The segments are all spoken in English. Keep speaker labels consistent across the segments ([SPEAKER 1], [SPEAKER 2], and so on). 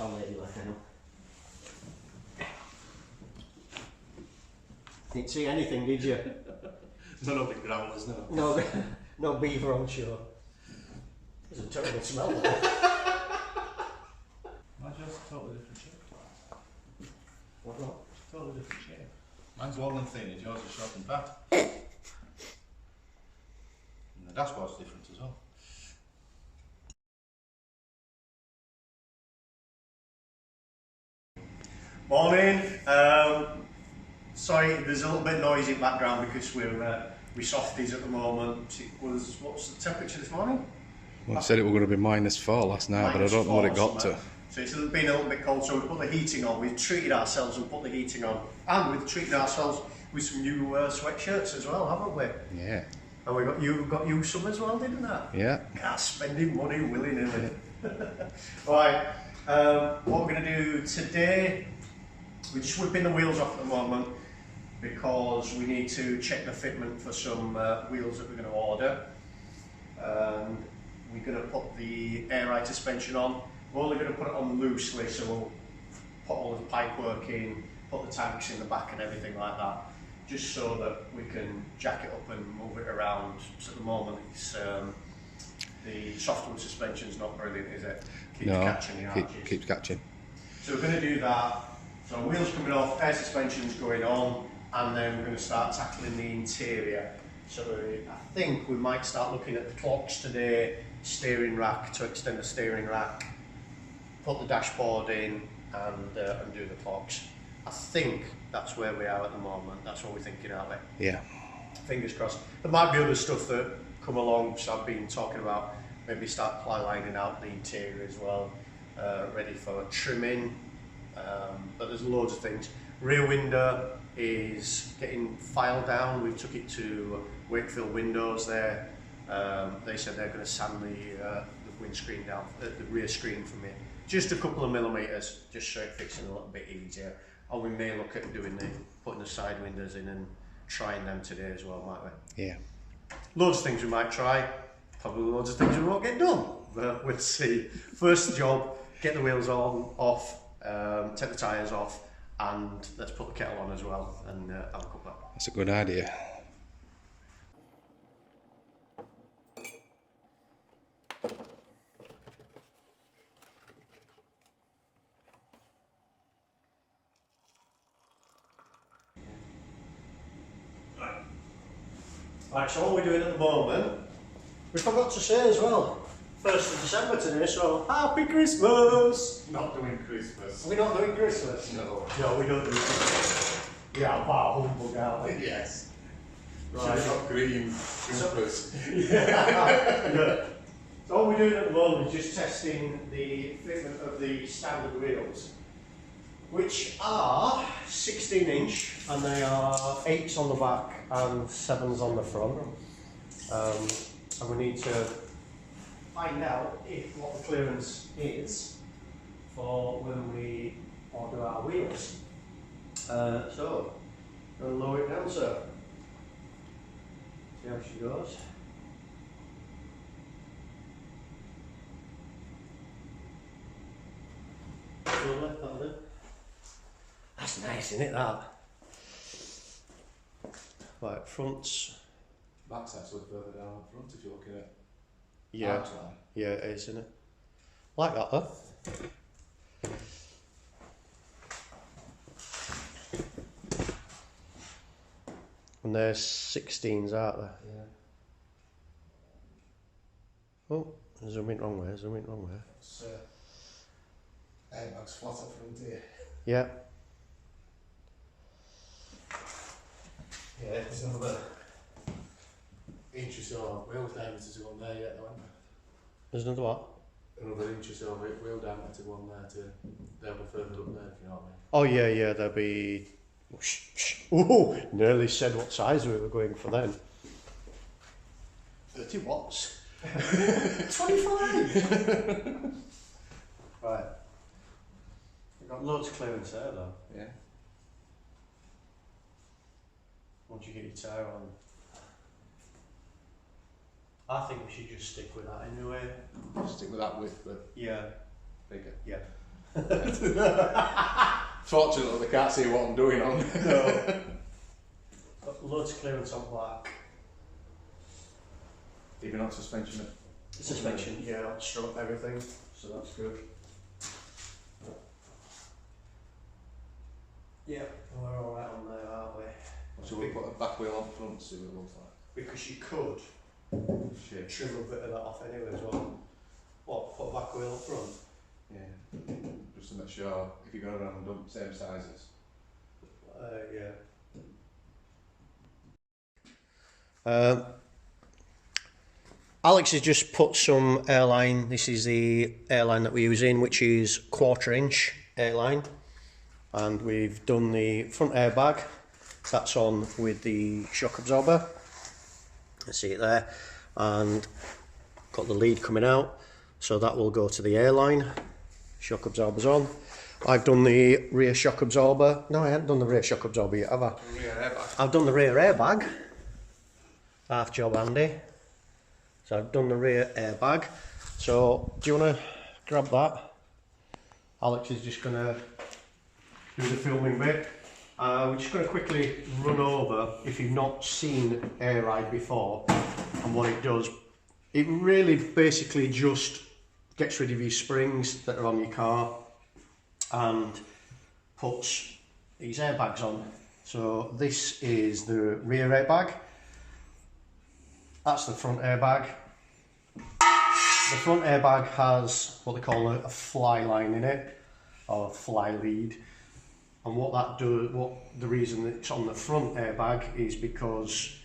[SPEAKER 1] on lately, like I know. Didn't see anything, did you?
[SPEAKER 2] No big growlers, no.
[SPEAKER 1] No, no beaver on shore. There's a terrible smell there.
[SPEAKER 2] Mine's just totally different shape.
[SPEAKER 1] What not?
[SPEAKER 2] Totally different shape. Mine's long and thin, and yours is short and fat. And the dashboard's different as well.
[SPEAKER 1] Morning. Sorry, there's a little bit noisy in the background because we're softies at the moment. What's the temperature this morning?
[SPEAKER 3] Well, I said it was going to be -4 last night, but I don't know what it got to.
[SPEAKER 1] So it's been a little bit cold, so we put the heating on. We've treated ourselves and put the heating on, and we've treated ourselves with some new sweatshirts as well, haven't we?
[SPEAKER 3] Yeah.
[SPEAKER 1] And we've got you some as well, didn't we?
[SPEAKER 3] Yeah.
[SPEAKER 1] Spending money willy-nilly. Right. What we're going to do today, we're just whipping the wheels off at the moment because we need to check the fitment for some wheels that we're going to order. And we're going to put the air ride suspension on. We're only going to put it on loosely, so we'll put all the pipe work in, put the tanks in the back and everything like that, just so that we can jack it up and move it around. So at the moment, it's the softwood suspension's not brilliant, is it? Keeps catching the arches.
[SPEAKER 3] Keeps catching.
[SPEAKER 1] So we're going to do that. So wheels coming off, air suspension's going on, and then we're going to start tackling the interior. So I think we might start looking at the clocks today, steering rack to extend the steering rack, put the dashboard in, and do the clocks. I think that's where we are at the moment. That's what we're thinking, aren't we?
[SPEAKER 3] Yeah.
[SPEAKER 1] Fingers crossed. There might be other stuff that come along, so I've been talking about maybe start ply lining out the interior as well, ready for trimming, but there's loads of things. Rear window is getting filed down. We took it to Wakefield windows there. They said they're going to sand the windscreen down, the rear screen for me. Just a couple of millimetres, just so it fits in a little bit easier. And we may look at putting the side windows in and trying them today as well, might we?
[SPEAKER 3] Yeah.
[SPEAKER 1] Loads of things we might try, probably loads of things we won't get done, but we'll see. First job, get the wheels off, take the tyres off, and let's put the kettle on as well and have a cuppa.
[SPEAKER 3] That's a good idea.
[SPEAKER 1] Right, so what we're doing at the moment, we forgot to say as well, 1st of December today, so Happy Christmas!
[SPEAKER 2] Not doing Christmas.
[SPEAKER 1] We're not doing Christmas?
[SPEAKER 2] No.
[SPEAKER 1] No, we don't do Christmas. Yeah, about humbug, aren't we?
[SPEAKER 2] Yes.
[SPEAKER 1] Right.
[SPEAKER 2] Should have got green jumpers.
[SPEAKER 1] Yeah. So what we're doing at the moment is just testing the fitment of the standard wheels, which are 16-inch, and they are 8s on the back and 7s on the front. And we need to find out what the clearance is for when we order our wheels. So, I'll lower it down, sir. See how she goes. That'll do. That's nice, isn't it, that? Right, fronts.
[SPEAKER 2] Back's actually further down the front if you're looking at
[SPEAKER 1] Yeah,
[SPEAKER 2] outline.
[SPEAKER 1] yeah, it is, isn't it? Like that, though. And they're 16s, aren't they?
[SPEAKER 2] Yeah.
[SPEAKER 1] Oh, zoom in wrong way, zoom in wrong way.
[SPEAKER 2] It's airbags flat up front here.
[SPEAKER 1] Yeah.
[SPEAKER 2] Yeah, there's another inch or so wheel diameter to go on there yet, though, isn't there?
[SPEAKER 1] There's another what?
[SPEAKER 2] Another inch or so wheel diameter to go on there they'll be further up there, if you know what I mean.
[SPEAKER 1] Oh yeah, yeah, there'll be... Ooh, nearly said what size we were going for then. 30 watts. 25! Right. We've got loads of clearance there though.
[SPEAKER 2] Yeah.
[SPEAKER 1] Once you get your tyre on. I think we should just stick with that anyway.
[SPEAKER 2] Stick with that width, but
[SPEAKER 1] Yeah.
[SPEAKER 2] bigger.
[SPEAKER 1] Yeah.
[SPEAKER 3] Fortunately, they can't see what I'm doing on.
[SPEAKER 1] No. Got loads of clearance on black.
[SPEAKER 3] Even on suspension.
[SPEAKER 1] Suspension, yeah, strut, everything, so that's good. Yeah, we're alright on there, aren't we?
[SPEAKER 3] So we'll put a back wheel on front, see what it looks like.
[SPEAKER 1] Because you could
[SPEAKER 3] Shit.
[SPEAKER 1] trim a bit of that off anyway as well. What, put a back wheel up front?
[SPEAKER 3] Yeah. Just to make sure if you're going around and dump same sizes.
[SPEAKER 1] Yeah. Alex has just put some airline. This is the airline that we're using, which is 1/4 inch airline, and we've done the front airbag. That's on with the shock absorber. You see it there, and got the lead coming out, so that will go to the airline. Shock absorber's on. I've done the rear shock absorber. No, I haven't done the rear shock absorber yet, have I?
[SPEAKER 3] Rear airbag.
[SPEAKER 1] I've done the rear airbag. Half job handy. So I've done the rear airbag. So do you want to grab that? Alex is just going to do the filming bit. We're just going to quickly run over, if you've not seen air ride before, and what it does. It really basically just gets rid of your springs that are on your car and puts these airbags on. So this is the rear airbag. That's the front airbag. The front airbag has what they call a fly line in it, or a fly lead. And what that does, the reason that it's on the front airbag is because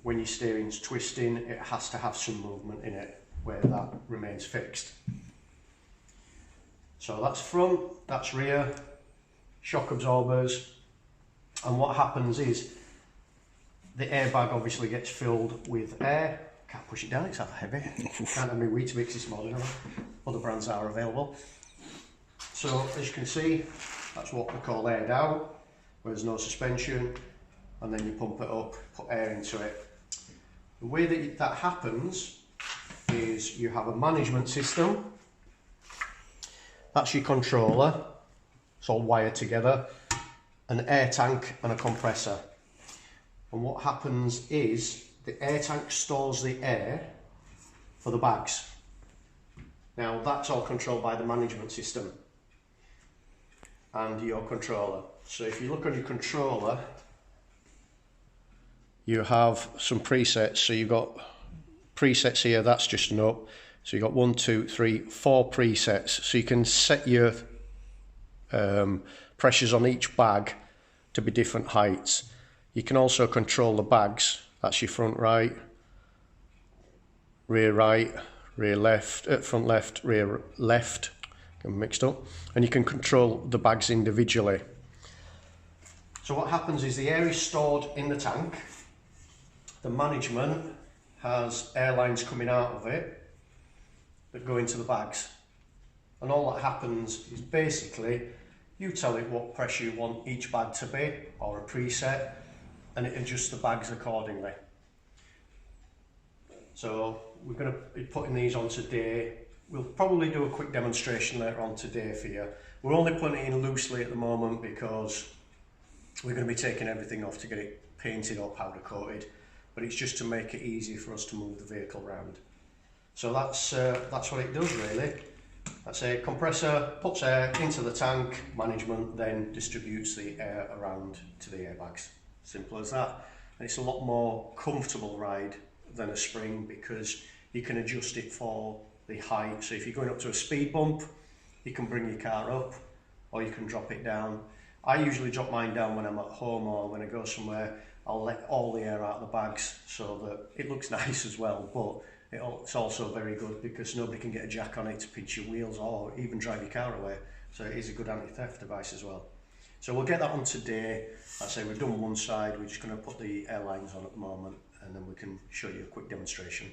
[SPEAKER 1] when your steering's twisting, it has to have some movement in it where that remains fixed. So that's front, that's rear, shock absorbers, and what happens is the airbag obviously gets filled with air. Can't push it down, it's that heavy. Can't have my Weetabix this morning, other brands are available. So as you can see, that's what we call aired out, where there's no suspension, and then you pump it up, put air into it. The way that that happens is you have a management system. That's your controller, it's all wired together, an air tank and a compressor. And what happens is the air tank stores the air for the bags. Now that's all controlled by the management system and your controller. So if you look on your controller, you have some presets. So you've got presets here, that's just an up. So you've got 1, 2, 3, 4 presets. So you can set your pressures on each bag to be different heights. You can also control the bags. That's your front right, rear left, front left, rear left. Get mixed up. And you can control the bags individually. So what happens is the air is stored in the tank. The management has air lines coming out of it that go into the bags. And all that happens is basically you tell it what pressure you want each bag to be, or a preset, and it adjusts the bags accordingly. So we're going to be putting these on today. We'll probably do a quick demonstration later on today for you. We're only putting it in loosely at the moment because we're going to be taking everything off to get it painted or powder coated, but it's just to make it easy for us to move the vehicle around. So that's what it does really. That's a compressor, puts air into the tank, management then distributes the air around to the airbags. Simple as that. And it's a lot more comfortable ride than a spring because you can adjust it for the height. So if you're going up to a speed bump, you can bring your car up or you can drop it down. I usually drop mine down when I'm at home or when I go somewhere. I'll let all the air out of the bags so that it looks nice as well, but it's also very good because nobody can get a jack on it to pinch your wheels or even drive your car away. So it is a good anti-theft device as well. So we'll get that on today. Like I say, we've done one side, we're just going to put the airlines on at the moment and then we can show you a quick demonstration.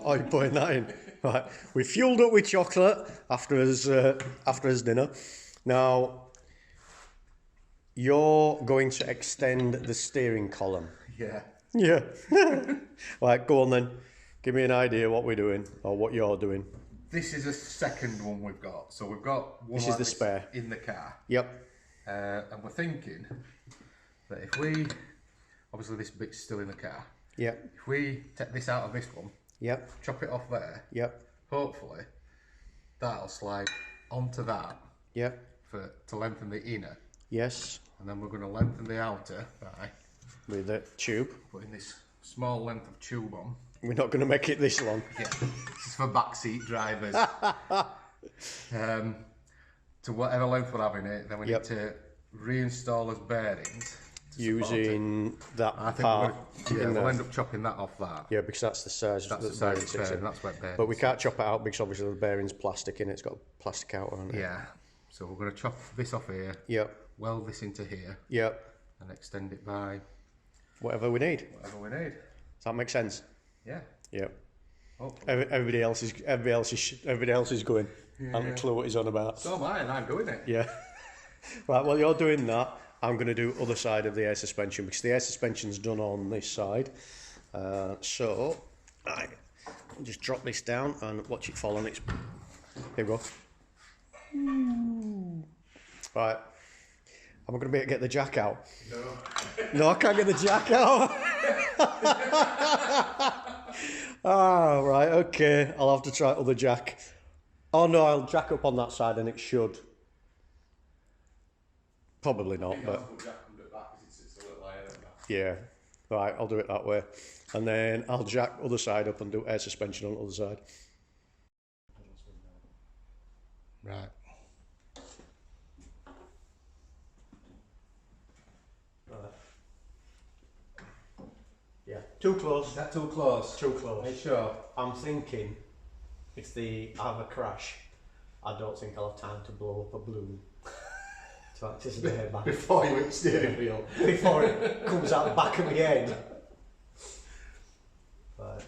[SPEAKER 1] Oh, you're putting that in. Right. We fueled up with chocolate after his dinner. Now, you're going to extend the steering column.
[SPEAKER 3] Yeah.
[SPEAKER 1] Yeah. Right, go on then. Give me an idea what we're doing, or what you're doing.
[SPEAKER 3] This is a second one we've got. So we've got one
[SPEAKER 1] This is the spare.
[SPEAKER 3] in the car.
[SPEAKER 1] Yep.
[SPEAKER 3] And we're thinking that if we, obviously this bit's still in the car.
[SPEAKER 1] Yep.
[SPEAKER 3] If we take this out of this one,
[SPEAKER 1] Yep.
[SPEAKER 3] chop it off there,
[SPEAKER 1] Yep.
[SPEAKER 3] hopefully that'll slide onto that
[SPEAKER 1] Yep.
[SPEAKER 3] to lengthen the inner.
[SPEAKER 1] Yes.
[SPEAKER 3] And then we're going to lengthen the outer by
[SPEAKER 1] With the tube.
[SPEAKER 3] putting this small length of tube on.
[SPEAKER 1] We're not going to make it this long.
[SPEAKER 3] Yeah, this is for backseat drivers. To whatever length we're having it, then we need to reinstall as bearings.
[SPEAKER 1] Using that
[SPEAKER 3] I think
[SPEAKER 1] part.
[SPEAKER 3] we'll end up chopping that off that.
[SPEAKER 1] Yeah, because that's the size.
[SPEAKER 3] That's the size of the bearing, that's where bearings.
[SPEAKER 1] But we can't chop it out because obviously the bearing's plastic in it. It's got a plastic outer on it.
[SPEAKER 3] Yeah, so we're going to chop this off here,
[SPEAKER 1] Yep.
[SPEAKER 3] weld this into here,
[SPEAKER 1] Yep.
[SPEAKER 3] and extend it by
[SPEAKER 1] Whatever we need.
[SPEAKER 3] whatever we need.
[SPEAKER 1] Does that make sense?
[SPEAKER 3] Yeah.
[SPEAKER 1] Yep.
[SPEAKER 3] Hopefully.
[SPEAKER 1] Everybody else is going. I haven't a clue what he's on about.
[SPEAKER 3] So am I, and I'm doing it.
[SPEAKER 1] Yeah. Right, while you're doing that, I'm going to do other side of the air suspension because the air suspension's done on this side. So, I'll just drop this down and watch it fall on its... Here we go. Right. Am I going to be able to get the jack out?
[SPEAKER 3] No.
[SPEAKER 1] No, I can't get the jack out. Ah, right, okay. I'll have to try other jack. Oh no, I'll jack up on that side and it should. Probably not, but yeah. Right, I'll do it that way. And then I'll jack other side up and do air suspension on the other side.
[SPEAKER 3] Right.
[SPEAKER 1] Yeah. Too close.
[SPEAKER 3] Is that too close?
[SPEAKER 1] Too close.
[SPEAKER 3] Are you sure?
[SPEAKER 1] I'm thinking if I have a crash, I don't think I'll have time to blow up a balloon to act as a bear back.
[SPEAKER 3] Before you whip steering wheel.
[SPEAKER 1] Before it comes out the back of my head. Right.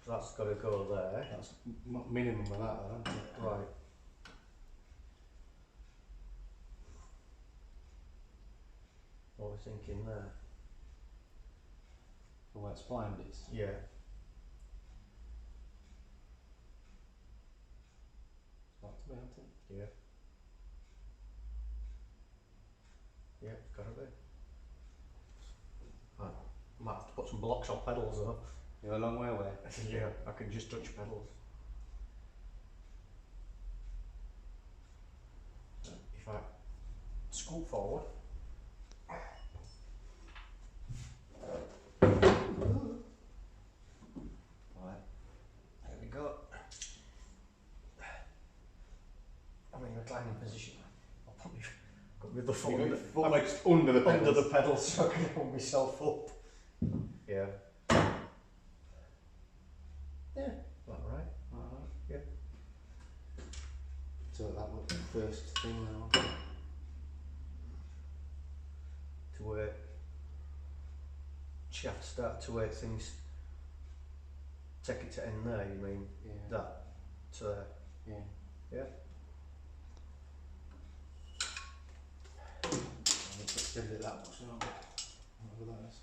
[SPEAKER 1] That's got to go there.
[SPEAKER 3] That's minimum of that, isn't it?
[SPEAKER 1] Right. What are we thinking there?
[SPEAKER 3] For where it's splined is.
[SPEAKER 1] Yeah.
[SPEAKER 3] Got to be, hasn't it?
[SPEAKER 1] Yeah. Yeah, it's got to be. I might have to put some blocks on pedals though.
[SPEAKER 3] You're a long way away.
[SPEAKER 1] Yeah, I can just touch pedals. If I scoot forward. Right, there we go. I'm in a reclining position. I'll probably got with the foot
[SPEAKER 3] Like under the pedals.
[SPEAKER 1] under the pedals so I can hold myself up. Yeah. Yeah, about right.
[SPEAKER 3] Alright.
[SPEAKER 1] Yeah.
[SPEAKER 3] So that was the first thing now.
[SPEAKER 1] To where you have to start to where things take it to end there, you mean?
[SPEAKER 3] Yeah.
[SPEAKER 1] That to there.
[SPEAKER 3] Yeah.
[SPEAKER 1] Yeah.
[SPEAKER 3] Let's extend it that much now. Whatever that is.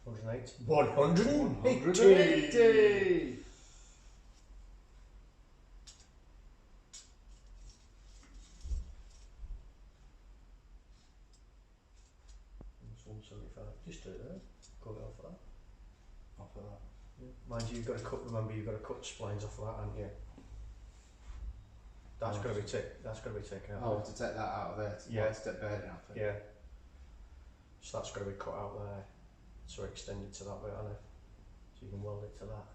[SPEAKER 1] 180.
[SPEAKER 3] 180!
[SPEAKER 1] That's 175. Just do it there. Cut it off of that.
[SPEAKER 3] Off of that.
[SPEAKER 1] Yeah. Mind you, you've got to cut. Remember, you've got to cut splines off of that, haven't you? That's got to be taken out.
[SPEAKER 3] Oh, to take that out of there. To step bearing out of it.
[SPEAKER 1] Yeah. So that's got to be cut out there. So extend it to that bit, hasn't it? So you can weld it to that.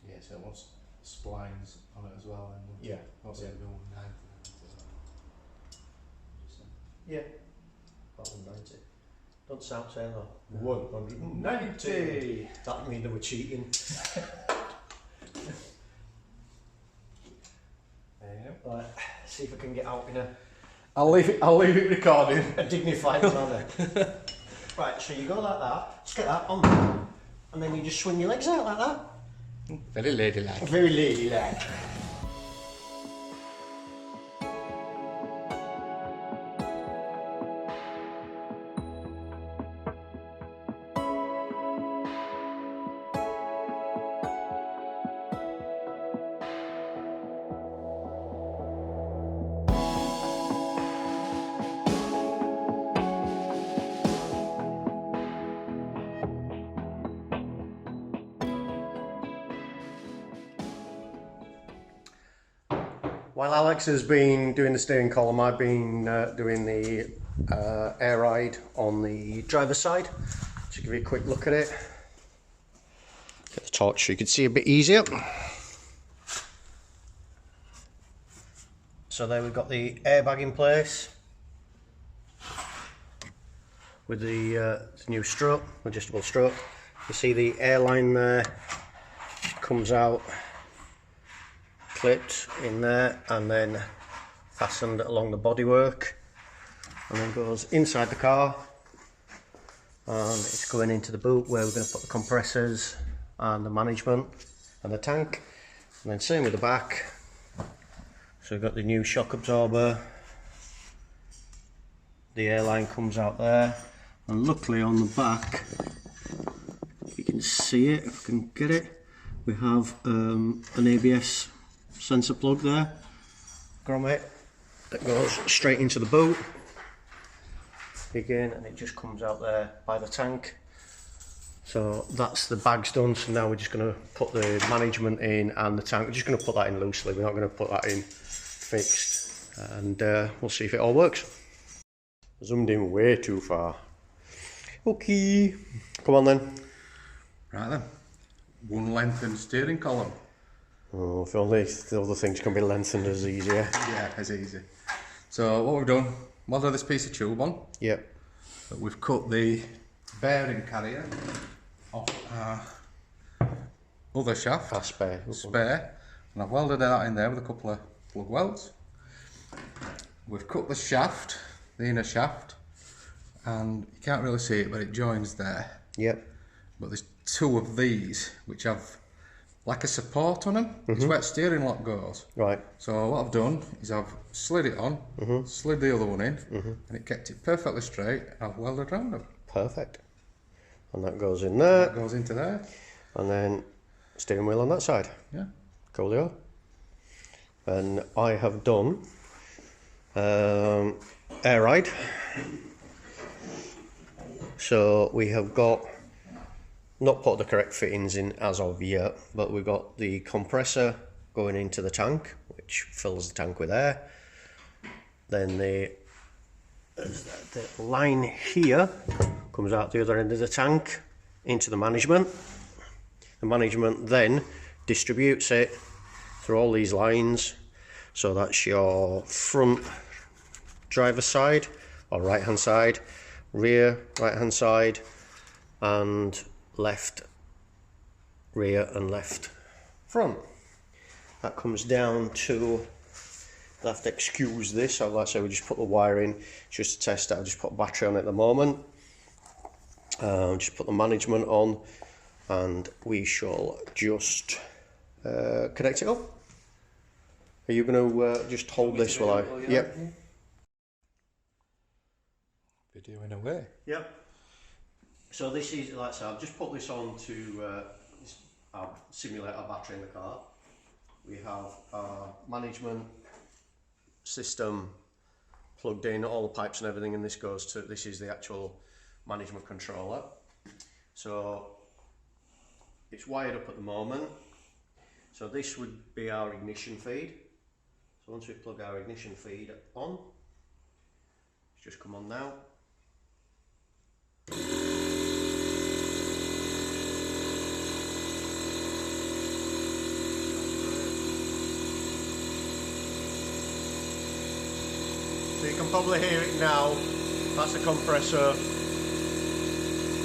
[SPEAKER 3] Yeah, so it wants splines on it as well. And
[SPEAKER 1] Yeah.
[SPEAKER 3] what's it going 90?
[SPEAKER 1] Yeah. About 190. Don't sound saying that.
[SPEAKER 3] 190!
[SPEAKER 1] That mean they were cheating. Right. See if I can get out in
[SPEAKER 3] I'll leave it recording.
[SPEAKER 1] a dignified manner. Right, so you go like that, just get that on there, and then you just swing your legs out like that.
[SPEAKER 3] Very ladylike.
[SPEAKER 1] Very ladylike. While Alex has been doing the steering column, I've been doing the air ride on the driver's side. Just give you a quick look at it. Get the torch so you can see a bit easier. So there we've got the airbag in place with the new strut, adjustable strut. You see the airline there comes out, clipped in there and then fastened along the bodywork, and then goes inside the car, and it's going into the boot where we're going to put the compressors and the management and the tank, and then same with the back. So we've got the new shock absorber, the airline comes out there, and luckily on the back, if you can see it, if I can get it, we have an ABS sensor plug there, grommet, that goes straight into the boot again, and it just comes out there by the tank. So that's the bags done. So now we're just going to put the management in and the tank. We're just going to put that in loosely, we're not going to put that in fixed, and we'll see if it all works. Zoomed in way too far. Okay, come on then.
[SPEAKER 3] Right then, one lengthened steering column.
[SPEAKER 1] Oh, if only the other things can be lengthened as easier.
[SPEAKER 3] Yeah, it's easy. So what we've done, welded this piece of tube on.
[SPEAKER 1] Yep.
[SPEAKER 3] But we've cut the bearing carrier off our other shaft.
[SPEAKER 1] Our spare.
[SPEAKER 3] And I've welded that in there with a couple of plug welds. We've cut the shaft, the inner shaft, and you can't really see it, but it joins there.
[SPEAKER 1] Yep.
[SPEAKER 3] But there's two of these which have like a support on them. It's where the steering lock goes.
[SPEAKER 1] Right.
[SPEAKER 3] So what I've done is I've slid it on, slid the other one in, and it kept it perfectly straight. I've welded around them.
[SPEAKER 1] Perfect. And that goes in there.
[SPEAKER 3] That goes into there.
[SPEAKER 1] And then steering wheel on that side.
[SPEAKER 3] Yeah.
[SPEAKER 1] Coolio. And I have done air ride. So we have got, not put the correct fittings in as of yet, but we've got the compressor going into the tank, which fills the tank with air. Then the line here comes out the other end of the tank into the management. The management then distributes it through all these lines. So that's your front driver's side or right hand side, rear right hand side, and left rear and left front. That comes down to, I'll have to excuse this, so like I say, we just put the wire in just to test it. I'll just put a battery on at the moment, just put the management on, and we shall just connect it up. Are you going to just hold this while I... Yep.
[SPEAKER 3] Video in a way.
[SPEAKER 1] Yep. So this is, like I said, I've just put this on to simulate our battery in the car. We have our management system plugged in, all the pipes and everything, and this goes to, this is the actual management controller. So it's wired up at the moment. So this would be our ignition feed. So once we plug our ignition feed on, it's just come on now. So you can probably hear it now. That's the compressor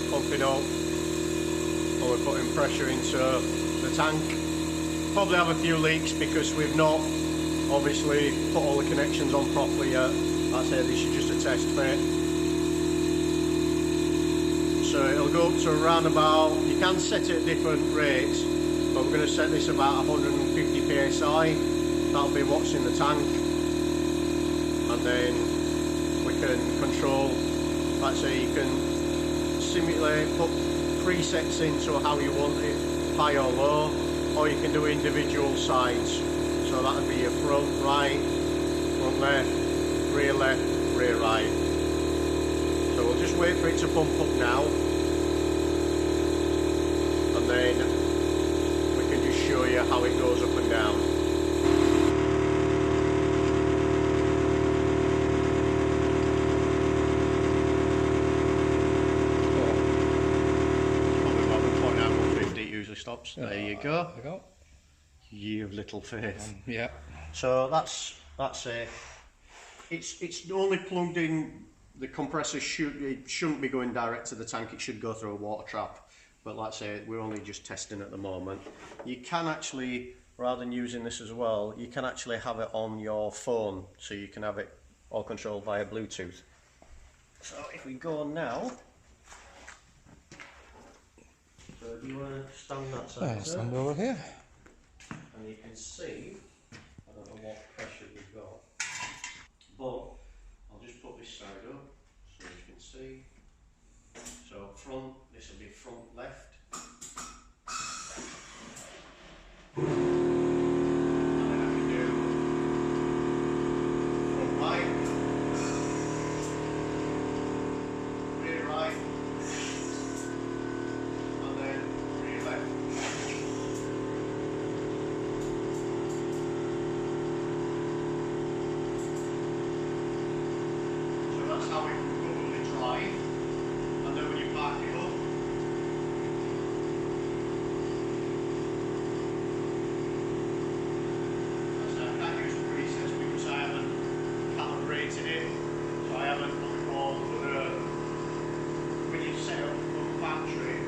[SPEAKER 1] pumping up, or we're putting pressure into the tank. Probably have a few leaks because we've not obviously put all the connections on properly yet. Like I say, this is just a test fit. So it'll go up to around about, you can set it at different rates, but we're going to set this about 150 psi. That'll be what's in the tank, and then we can control, like say you can simulate, put presets into how you want it, high or low, or you can do individual sides. So that would be your front right, front left, rear right. So we'll just wait for it to pump up now, and then we can just show you how it goes up and down. Stops. There you go.
[SPEAKER 3] There you go.
[SPEAKER 1] You little faith.
[SPEAKER 3] Yeah.
[SPEAKER 1] So that's it. It's only plugged in. The compressor shouldn't be going direct to the tank. It should go through a water trap. But like I say, we're only just testing at the moment. You can actually, rather than using this as well, you can actually have it on your phone, so you can have it all controlled via Bluetooth. So if we go now. So do you want to stand that side?
[SPEAKER 3] Stand over here.
[SPEAKER 1] And you can see, I don't know what pressure we've got, but I'll just put this side up so you can see. So front, this will be front left. And then I can do front right, rear right, and then rear left. That's how it will probably drive, and then when you park it up, I can't use the presets because I haven't calibrated it, so I haven't what we call when you set up from factory,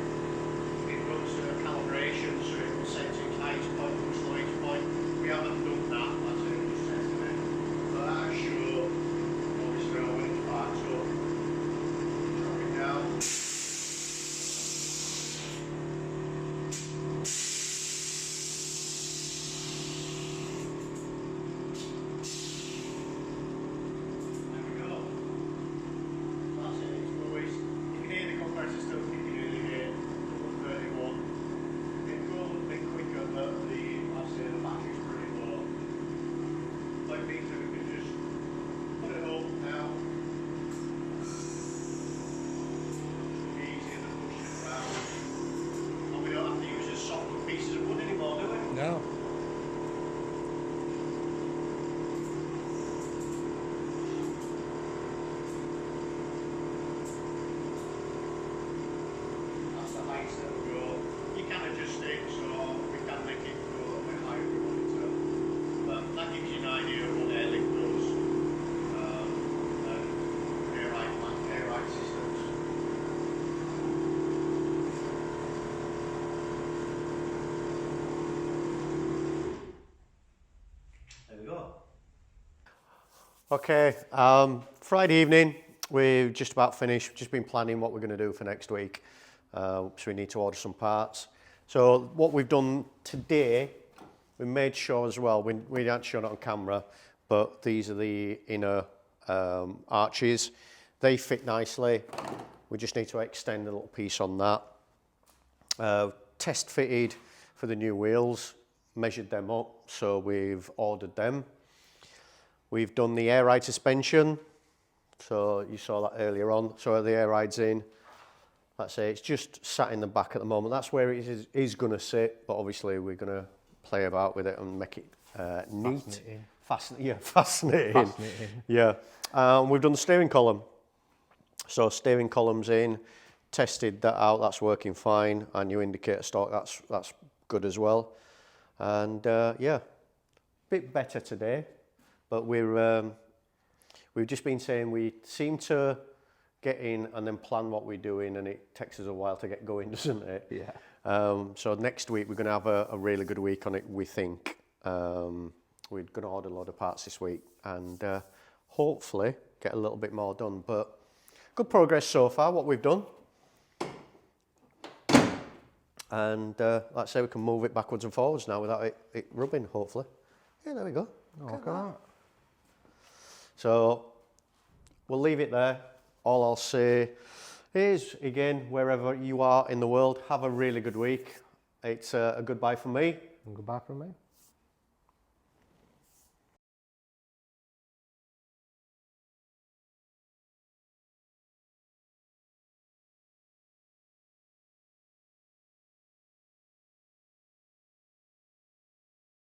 [SPEAKER 1] it runs a calibration, so it will set its highest point and its lowest point. We haven't done that, that's it, we're just testing it. But that show, obviously, when it's parked up, drop it down. There we go. That's it, it's always, you can hear the compressor still kicking in here, 31. It goes a bit quicker, but like I say, the battery's pretty low. Like these, we can just put it up now. Easier than pushing it around. And we don't have to use as soft pieces of wood anymore, do we?
[SPEAKER 3] No.
[SPEAKER 1] That's the highest it will go. You can adjust it, so we can make it go a little bit higher if we want it to. But that gives you an idea of what air lift does. And air right systems. There we go. Okay, Friday evening, we've just about finished. We've just been planning what we're going to do for next week. So we need to order some parts. So what we've done today, we made sure as well, we hadn't shown it on camera, but these are the inner arches. They fit nicely. We just need to extend a little piece on that. Test fitted for the new wheels, measured them up, so we've ordered them. We've done the air ride suspension, so you saw that earlier on. So the air ride's in. Let's say it's just sat in the back at the moment. That's where it is going to sit, but obviously we're going to play about with it and make it neat. Fasten it in. Yeah. We've done the steering column. So steering column's in, tested that out, that's working fine, and new indicator stock, that's good as well. And yeah, bit better today, but we've just been saying we seem to get in and then plan what we're doing, and it takes us a while to get going, doesn't it?
[SPEAKER 3] Yeah.
[SPEAKER 1] So next week we're going to have a really good week on it, we think. We're going to order a lot of parts this week and hopefully get a little bit more done, but good progress so far, what we've done. And like I say, we can move it backwards and forwards now without it rubbing, hopefully. Yeah, there we go.
[SPEAKER 3] Oh, look at that.
[SPEAKER 1] So we'll leave it there. All I'll say is, again, wherever you are in the world, have a really good week. It's a goodbye from me.
[SPEAKER 3] And goodbye from me.